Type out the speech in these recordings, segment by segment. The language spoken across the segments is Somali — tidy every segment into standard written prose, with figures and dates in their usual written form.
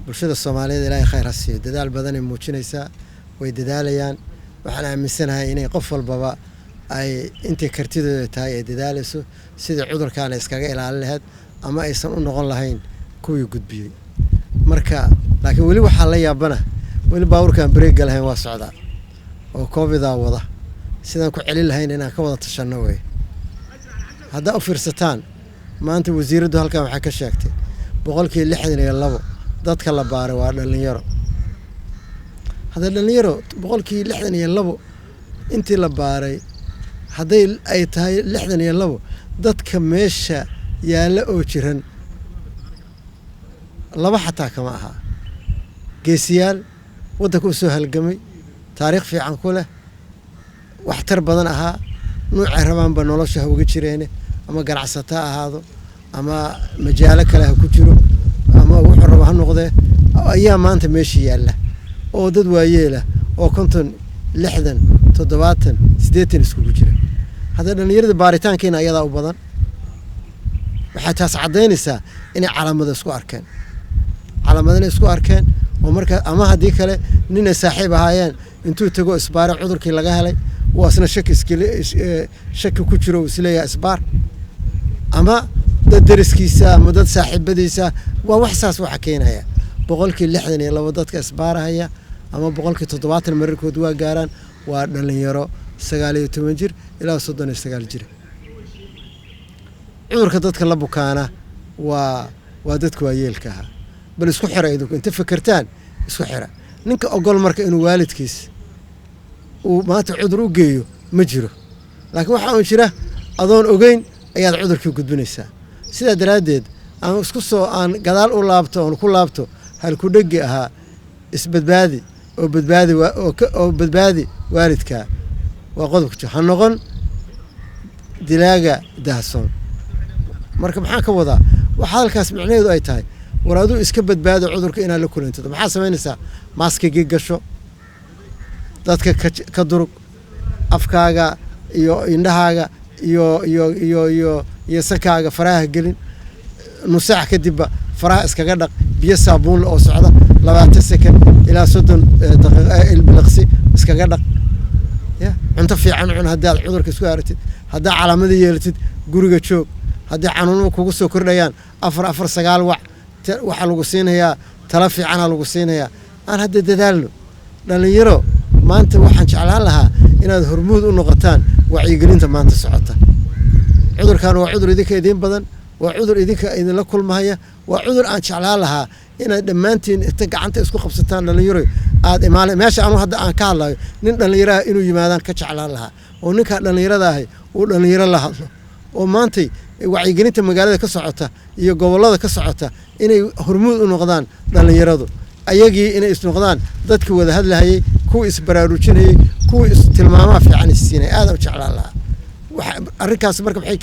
bulshada Soomaaliyeed ilaahay khayr ha siiyo dadaal badan ay muujinaysaa way dadaalayaan waxaan aaminsanahay inay qof walbaba ay intii kartidooda tahay ay dadaalayso sidii cudurkaan iskaga ilaalin lahayd ama aysan u noqon lahayn kuwii gudbiyay marka laakiin wali waxa la yaabana wali baawurkan break lahayn waa socdaa oo covid wada sidaan ku celin lahayn inaan ka wada tashano way hadda u fiirsataan maanta wasiiradu halkan waxa ka sheegtay 62 dadka la baaray waa dhalinyaro hada dhalinyaro 62 intii la baaray haday ay tahay 62 dadka meesha yaala oo jiran laba xataa kama aha geesiyaal wadanka soo halgamay taariikh fiican ku leh wax tar badan aha nooc rabaan ba nolosha uga jireen ama ganacsata ahaado ama majaalo kale ha ku jiro ama wuxuu rabo ha noqdee ayaa maanta meesha yaala oo dad waayeela oo 50 60 70 80 isku jira hada dhalinyarada baaritaankeena ayada u badan waxa taas cadeynaysaa inay calaamado isku arkeen oo marka ama hadii kale nin saaxiib ahaayeen intuu tago isbaar cudurkii laga helay waasna shaki ku jiro isleeyahay isbaar ama dad dariskiisa ama dad saaxiibadiisa waa wax saas waxa keenaya 62 dadka isbaaraya ama 70 markood waa gaaraan waa dhalinyaro 19 jir ilaa 39 jir cudurka dadka la bukaana waa dadku waayeelka ah bal isku xira idinku inta fikirtaan isku xira ninka ogol marka inuu waalidkiis uu maanta cudur u geeyo ma jiro laakiin waxa uu jira adoon ogeyn ayaad cudurkii gudbinaysaa sida daraadeed aan isku soo aan gadaal u laabto oo ku laabto hal ku dhigi ahaa isbadbaadi oo badbaadi waalidka waa qodobka ha noqon dilaaga daahsoon marka maxaa ka wada waxa halkaas macnaheedu ay tahay waraadu iska badbaado cudurka inaan la kulanto maxaa sameynaysaa maskiga gasho dadka ka durug afkaaga iyo indhahaaga iyo sakaaga faraha gelin nusaax kadib faraha iskaga dhaq biyo saabuun oo socda 20 second ilaa 30 daqiiqo ilbilaqsi iskaga dhaq ya cunto fiican cun hadaad cudurka isku aragtid hadaa calaamado yeelatid guriga joog haddii xanuunuhu kugu soo kordhayaan 4 waxa lagu siinayaa tala fiican lagu siinayaa aan hadda dadaalno dhalinyaro maanta waxaan jeclaan lahaa inaad hormuud u noqotaan wacyigelinta maanta socota cudurkan waa cudur idin badan waa cudur idinka la kulmaya waa cudur aan jeclaan lahaa inaad dhammaantiin inta gacanta isku qabsataan dhalinyaro aad imaale meesha aanu hadda aan ka hadlayo nin dhalinyaro inuu yimaadaan ka jeclaan lahaa oo ninka dhalinyarada ah uu dhalinyaro la hadlo oo maanta wacyigelinta magaalada ka socota iyo gobolada ka socota inay hormuud u noqdaan dhalinyaradu ayagii inay is noqdaan dadka wada hadlayay ku isbaraarujinay ku tilmaamaha fiican siinay aad u jeclaan lahaa arrinkaas marka waxay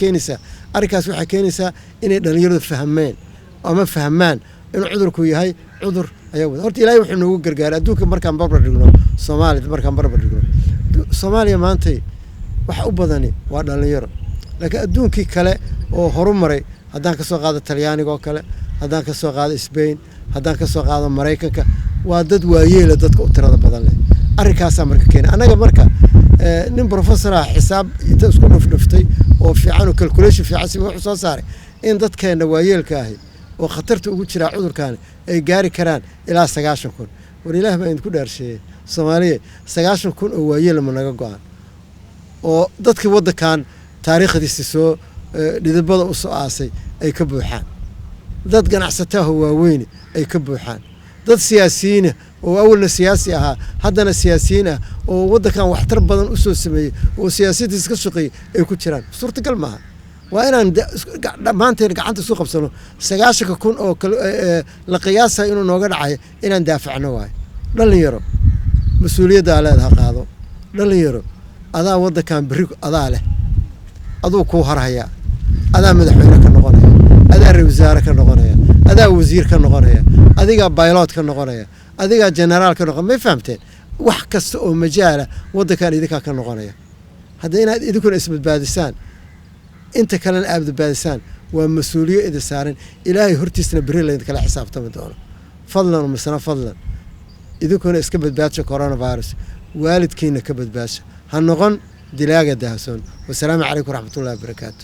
keenaysaa inay dhalinyaradu fahmaan in cudurku yahay cudur ayagu horta ilaahay wuxuu noogu gargaaray adduunka markaan barbar dhigno Soomaaliya maanta waxa u badani waa dhalinyaro laakiin adduunkii kale oo horumaray haddaan ka soo qaado Talyaaniga oo kale haddaan ka soo qaado Spain haddaan ka soo qaado Mareykanka waa dad waayeela dadka u tirada badan leh arrinkaas marka keenay anaga marka nin professor xisaab inta isku dhuftay oo fiican oo calculation fiican si wuxuu soo saaray in dadkeena waayeelka ah oo khatarta ugu jira cudurkan ay gaari karaan ilaa 90,000 war Ilaahay baa idinku dhaarshay Soomaaliya 90,000 oo waayeel ma naga go'an oo dadkii wadankan taariikhdiisa soo dhidibada u soo aasay ay ka buuxaan dad ganacsatada waaweyn ay ka buuxaan dad siyaasiyiin oo awalna siyaasi ahaa haddana siyaasiyiin ah oo wadankan waxtar badan u soo sameeyay oo siyaasadiisa ka shaqeeyay ay ku jiraan suurtagal maaha waa inaan maanta gacanta isku qabsano 90,000 oo la qiyaasay inuu nooga dhacay inaan daafacno waay dhalinyaro mas'uuliyadda leedahay qaado dhalinyaro adaa wadankan bari adaa leh aduu ku harhaya adaa madaxweyne ka noqonaya adaa ra'iisul wasaare ka noqonaya adaa wasiir ka noqonaya adiga pilot ka noqonaya adiga general ka noqon ma fahamteen wax kasta oo majaala wadankan idinka ka noqonaya hadda inaad idinkuna isbadbaadisaan inta kalena aad badbaadisaan waa mas'uuliyad idin saaran ilaahay hortiisna bari la idin kala xisaabtami doono fadlan misna fadlan idinkuna iska badbaadsha coronavirus waalidkiina ka badbaadsha ha noqon dilaaga daahsoon wasalaamu calaykum waraxmatullahi wabarakaatu